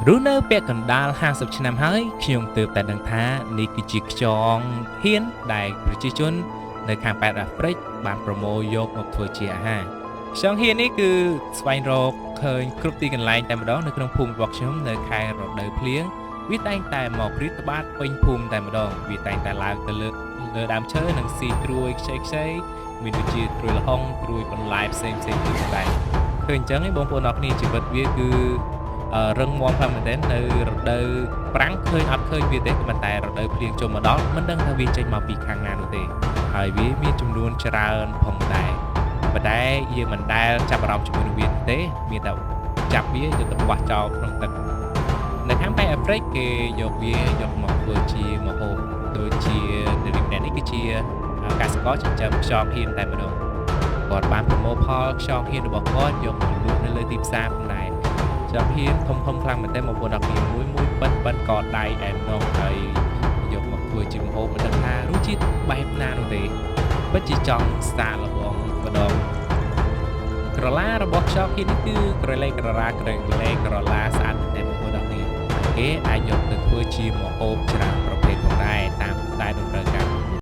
រស់នៅពាក់កណ្ដាល50ឆ្នាំហើយខ្ញុំទើបតែដឹងថានេះគឺជាខ្យងហៀនដែលប្រជាជននៅខាងប៉ែតអាហ្វ្រិកបានប្រមូលយកមកធ្វើជាអាហារខ្យងហៀននេះគឺស្វែងរកឃើញគ្រប់ទីកន្លែងតែម្ដងនៅក្នុងភូមិរបស់ខ្ញុំនៅខែរដូវភ្លៀងវាតែងតែមកព្រាតត្បាតពេញភូមិតែម្ដងវាតែងតែឡើងទៅលើដើមឈើនិងស៊ីត្រួយខ្ចីៗមានដូចជាត្រួយល្ហុងត្រួយបន្លែផ្សេងៗទៀតដែរឃើញអញ្ចឹងឯងបងប្អូនអរគ្នាជីវិតវាគឺរឹងមាំខ្លាំងមែនទែននៅរដូវប្រាំងឃើញអត់ឃើញវាទេប៉ុន្តែរដូវភ្លៀងចូលមកដល់មិនដឹងថាវាចេញមកពីខាងណានោះទេហើយវាមានចំនួនច្រើនផងដែរប៉ុន្តែយើងមិនដែលចាប់អារម្មណ៍ជាមួយនឹងវាទេមានតែចាប់វាយកទៅបោះចោលក្នុងទឹកនៅខាងប៉ែអាហ្វ្រិកគេយកវាយកមកធ្វើជាម្ហូបដូចជានារីម្នាក់នេះគឺជាកសិករចិញ្ចឹមខ្យងហៀនតែម្ដងគាត់បានប្រមូលផលខ្យងហៀនរបស់គាត់យកមកលក់នៅលើទីផ្សារផងដែរខ្យងហៀនធំខ្លាំងមែនទែនបងប្អូនអរគ្នាមួយប៉ិនក៏ដៃអែមនោះហើយយកមកធ្វើជាម្ហូបមិនដឹងថារសជាតិបែបណានោះទេពិតជាចង់សាកល្បងម្ដងក្រឡារបស់ខ្យងហៀននេះគឺក្រឡេក្រឡាស្អាតតែបងប្អូនអរគ្នាគេអាចយកទៅធ្វើជាម្ហូបច្រើនប្រភេទផងដែរតាមតែតម្រូវ